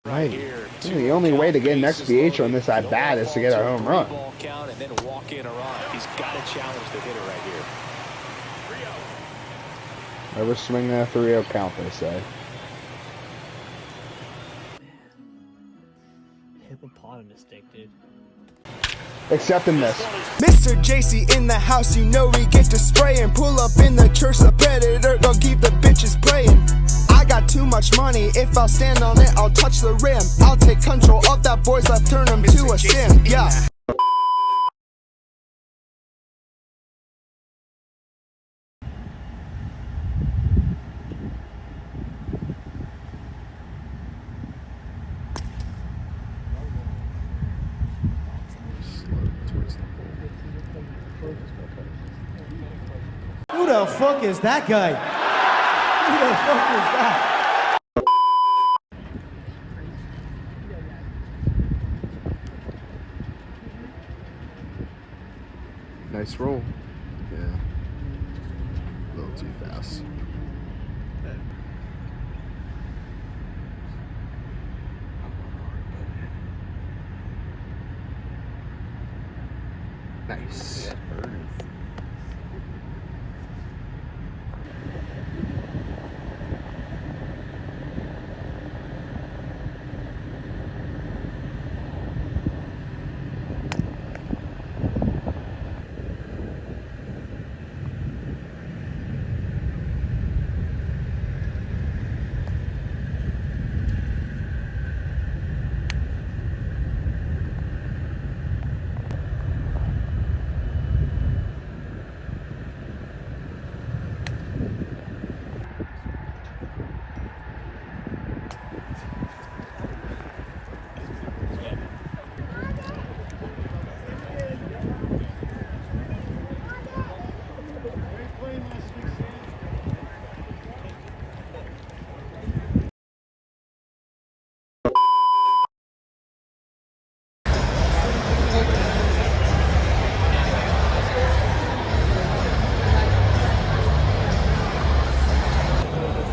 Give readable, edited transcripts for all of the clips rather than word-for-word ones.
Right. The only way to get an XBH on this at bat is to get a home run. Count and then walk in or on. He's got to challenge the hitter right here. Never swing a 3-0 count, they say. Hippopotamus dick, dude. Except in this. Mr. JC in the house, you know we get to spray and pull up in the church, the predator gon' keep the bitches praying. I got too much money, if I'll stand on it, I'll touch the rim. I'll take control of that boy's life, turn him to a sim, yeah. Who the fuck is that guy? Who the fuck is that? Nice roll. Yeah. A little too fast. Nice.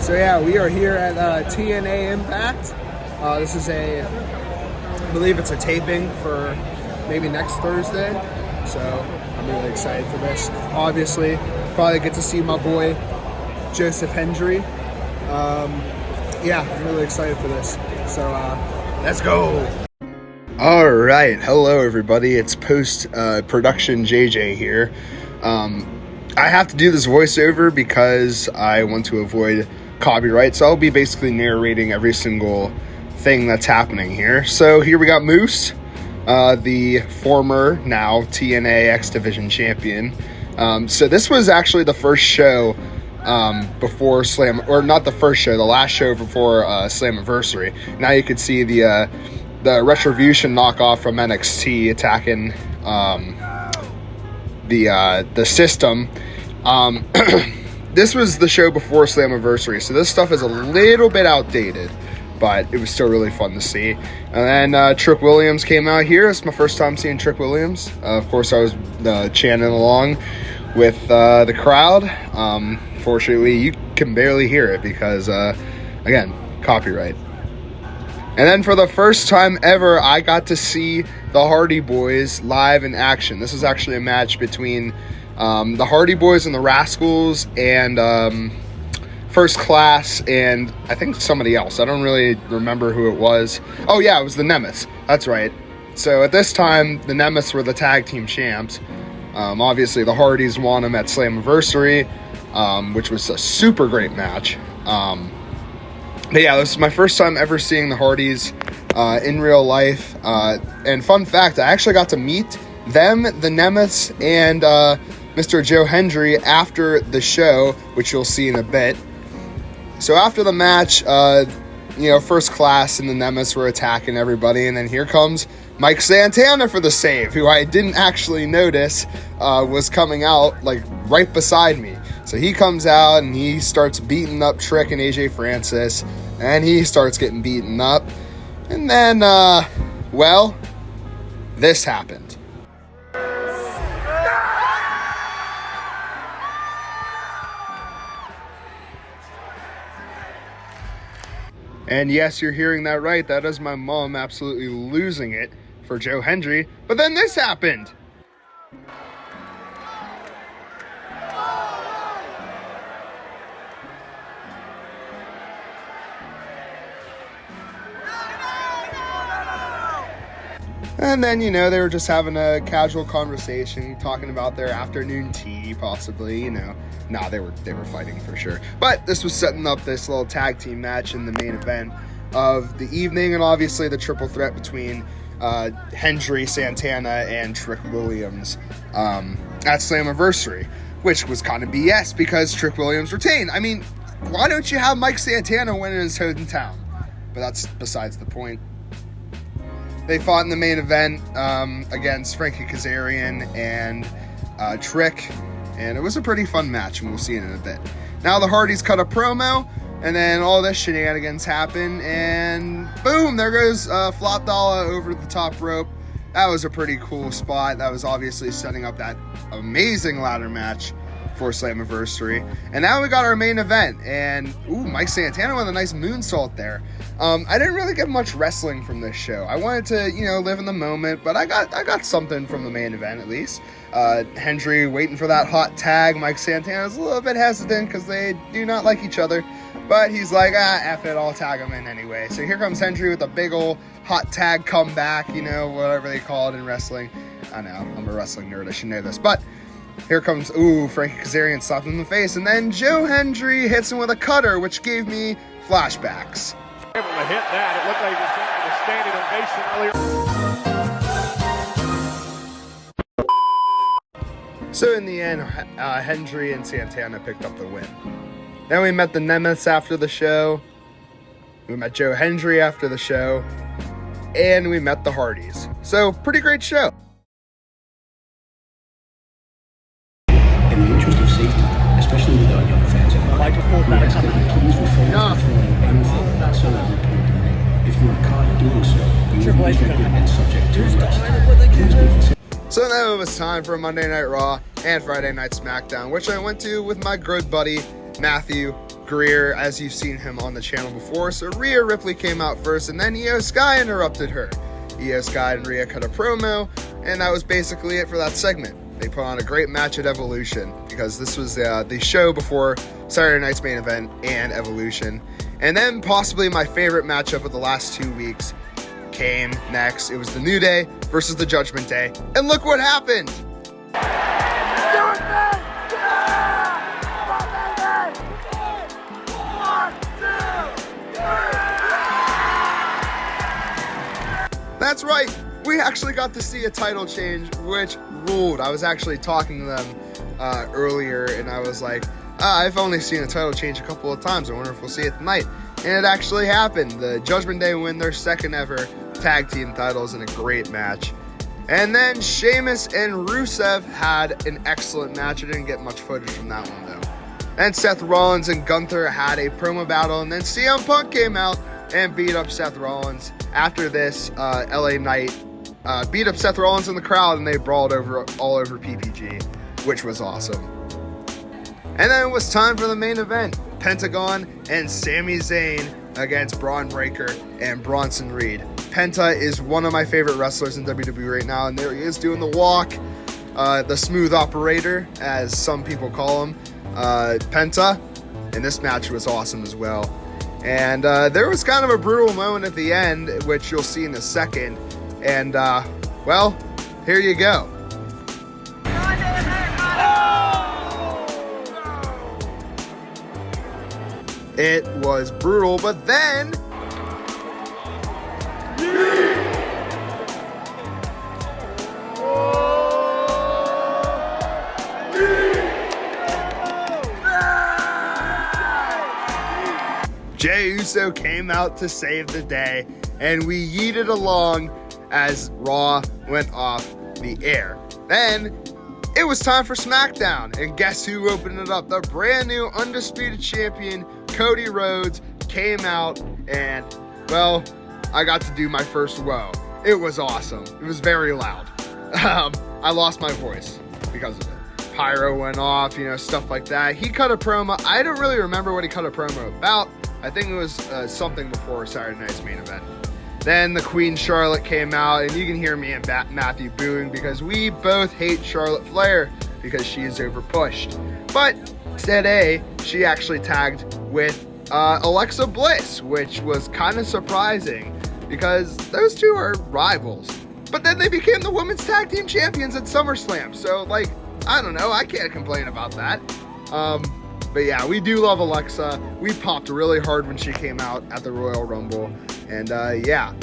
So yeah, we are here at TNA Impact. This is I believe it's a taping for maybe next Thursday. So I'm really excited for this. Obviously, probably get to see my boy, Joseph Hendry. Yeah, I'm really excited for this. So let's go. All right, hello everybody. It's post-production JJ here. I have to do this voiceover because I want to avoid copyright, so I'll be basically narrating every single thing that's happening here. So here we got Moose, the former, now TNA X Division champion. So this was actually the first show before Slam, or not the first show, the last show before Slammiversary. Now you can see the Retribution knockoff from NXT attacking the system. This was the show before Slammiversary, so this stuff is a little bit outdated, but it was still really fun to see. And then Trick Williams came out here. It's my first time seeing Trick Williams. Of course, I was chanting along with the crowd. Fortunately, you can barely hear it because, again, copyright. And then for the first time ever, I got to see the Hardy Boys live in action. This is actually a match between the Hardy Boys and the Rascals and First Class and I think somebody else. I don't really remember who it was. Oh yeah, it was the Nemeth. That's right. So at this time, the Nemeth were the tag team champs. Obviously, the Hardys won them at Slammiversary, which was a super great match. But yeah, this is my first time ever seeing the Hardys in real life. And fun fact, I actually got to meet them, the Nemeths, and Mr. Joe Hendry after the show, which you'll see in a bit. So after the match, First Class and the Nemeths were attacking everybody, and then here comes Mike Santana for the save, who I didn't actually notice was coming out like right beside me. So he comes out and he starts beating up Trick and AJ Francis, and he starts getting beaten up. And then, this happened. And yes, you're hearing that right. That is my mom absolutely losing it for Joe Hendry. But then this happened. And then, you know, they were just having a casual conversation, talking about their afternoon tea, possibly, you know. Nah, they were fighting for sure. But this was setting up this little tag team match in the main event of the evening, and obviously the triple threat between Hendry, Santana, and Trick Williams at Slammiversary, which was kind of BS because Trick Williams retained. I mean, why don't you have Mike Santana win in his hometown? But that's besides the point. They fought in the main event against Frankie Kazarian and Trick, and it was a pretty fun match, and we'll see it in a bit. Now the Hardys cut a promo, and then all this shenanigans happen, and boom, there goes Flop Dollar over the top rope. That was a pretty cool spot. That was obviously setting up that amazing ladder match for Slammiversary. And now we got our main event, and Mike Santana with a nice moonsault there. I didn't really get much wrestling from this show. I wanted to, you know, live in the moment, but I got something from the main event at least. Hendry waiting for that hot tag. Mike Santana's a little bit hesitant because they do not like each other, but he's like, F it, I'll tag him in anyway. So here comes Hendry with a big old hot tag comeback, you know, whatever they call it in wrestling. I know, I'm a wrestling nerd, I should know this, but here comes, Frankie Kazarian slapped him in the face, and then Joe Hendry hits him with a cutter, which gave me flashbacks. Able to hit that. It looked like he was getting a standing ovation earlier. So in the end, Hendry and Santana picked up the win. Then we met the Nemeths after the show. We met Joe Hendry after the show. And we met the Hardys. So, pretty great show. In the interest of safety, especially with our young fans in mind, we ask that you please refrain from throwing anything outside of your point of view. If you are caught doing so, you will be convicted and subject to arrest. Please be considerate. So now it was time for Monday Night Raw and Friday Night Smackdown, which I went to with my good buddy, Matthew Greer, as you've seen him on the channel before. So Rhea Ripley came out first, and then Io Sky interrupted her. Io Sky and Rhea cut a promo, and that was basically it for that segment. They put on a great match at Evolution, because this was the show before Saturday night's main event and Evolution. And then possibly my favorite matchup of the last 2 weeks came next. It was the New Day versus the Judgment Day. And look what happened! That's right, we actually got to see a title change, which ruled. I was actually talking to them earlier, and I was like, I've only seen a title change a couple of times. I wonder if we'll see it tonight. And it actually happened. The Judgment Day win their second ever tag team titles in a great match. And then Sheamus and Rusev had an excellent match. I didn't get much footage from that one, though. And Seth Rollins and Gunther had a promo battle, and then CM Punk came out and beat up Seth Rollins. After this, LA Knight beat up Seth Rollins in the crowd, and they brawled all over PPG, which was awesome. And then it was time for the main event. Pentagon and Sami Zayn against Braun Breaker and Bronson Reed. Penta is one of my favorite wrestlers in WWE right now, and there he is doing the walk, the smooth operator, as some people call him, Penta. And this match was awesome as well. And there was kind of a brutal moment at the end, which you'll see in a second. And, well, here you go. It was brutal, but then... Jey Uso came out to save the day, and we yeeted along as Raw went off the air. Then it was time for Smackdown, and guess who opened it up? The brand new undisputed champion, Cody Rhodes, came out, and, well, I got to do my first whoa. It was awesome. It was very loud. I lost my voice because of it. Pyro went off, stuff like that. He cut a promo. I don't really remember what he cut a promo about, I think it was something before Saturday night's main event. Then the Queen Charlotte came out, and you can hear me and Matthew booing because we both hate Charlotte Flair because she is overpushed. But today, she actually tagged with Alexa Bliss, which was kind of surprising because those two are rivals. But then they became the women's tag team champions at SummerSlam. So, like, I don't know. I can't complain about that. But yeah, we do love Alexa. We popped really hard when she came out at the Royal Rumble. And yeah.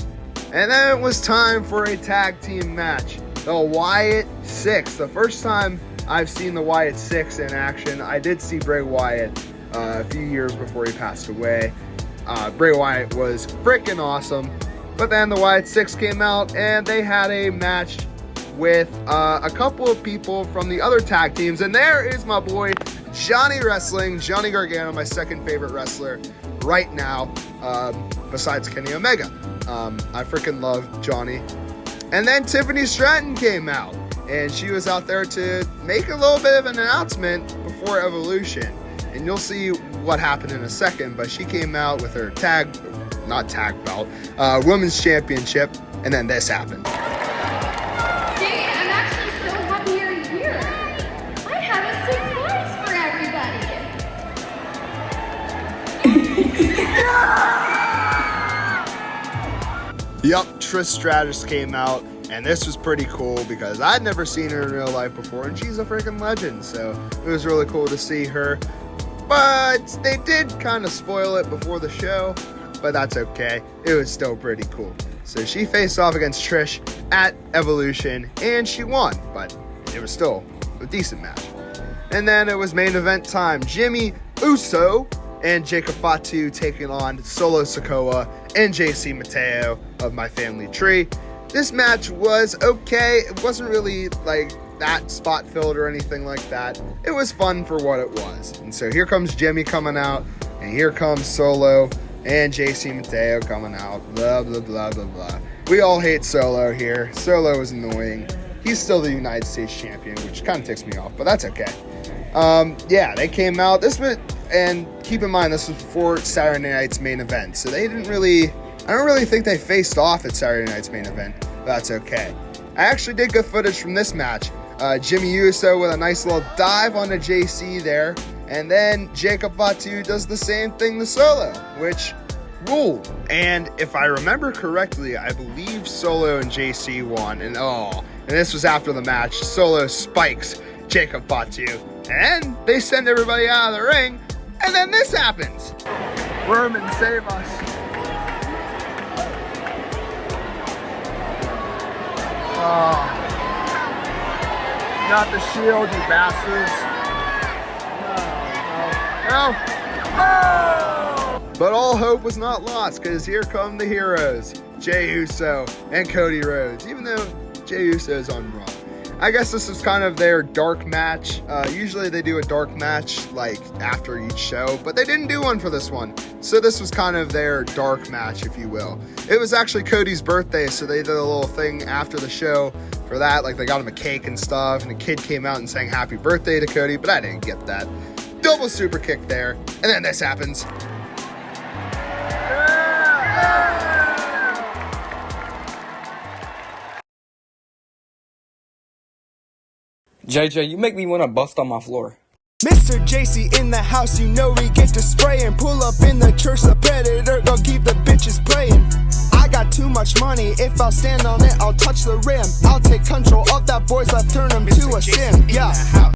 And then it was time for a tag team match. The Wyatt Six. The first time I've seen the Wyatt Six in action. I did see Bray Wyatt a few years before he passed away. Bray Wyatt was freaking awesome. But then the Wyatt Six came out and they had a match with a couple of people from the other tag teams. And there is my boy, Johnny Wrestling, Johnny Gargano, my second favorite wrestler right now, besides Kenny Omega. I freaking love Johnny. And then Tiffany Stratton came out, and she was out there to make a little bit of an announcement before Evolution. And you'll see what happened in a second, but she came out with her belt, women's championship, and then this happened. Jay, I'm actually so happy you're here. I have a surprise for everybody. Yup, Trish Stratus came out, and this was pretty cool because I'd never seen her in real life before, and she's a freaking legend, so it was really cool to see her. But they did kind of spoil it before the show, but that's okay. It was still pretty cool. So she faced off against Trish at Evolution, and she won, but it was still a decent match. And then it was main event time. Jimmy Uso and Jacob Fatu taking on Solo Sikoa and JC Mateo of My Family Tree. This match was okay. It wasn't really like that spot filled or anything like that. It was fun for what it was. And so here comes Jimmy coming out, and here comes Solo and JC Mateo coming out. Blah, blah, blah, blah, blah. We all hate Solo here. Solo is annoying. He's still the United States champion, which kind of ticks me off, but that's okay. Yeah, they came out. And keep in mind, this was before Saturday night's main event. So I don't really think they faced off at Saturday night's main event. But that's okay. I actually did good footage from this match. Jimmy Uso with a nice little dive onto JC there. And then Jacob Fatu does the same thing to Solo, which ruled. And if I remember correctly, I believe Solo and JC won. And this was after the match. Solo spikes Jacob Fatu. And they send everybody out of the ring. And then this happens. Roman, save us. Not the Shield, you bastards. No. But all hope was not lost, because here come the heroes, Jey Uso and Cody Rhodes, even though Jey Uso's on Raw. I guess this is kind of their dark match. Usually they do a dark match like after each show, but they didn't do one for this one. So this was kind of their dark match, if you will. It was actually Cody's birthday, so they did a little thing after the show for that. Like they got him a cake and stuff, and the kid came out and sang happy birthday to Cody, but I didn't get that. Double super kick there, and then this happens. JJ, you make me want to bust on my floor. Mr. JC in the house, you know we get to spraying. Pull up in the church, the predator gon' keep the bitches praying. I got too much money, if I'll stand on it, I'll touch the rim. I'll take control of that boy's life, turn him to a sim, yeah.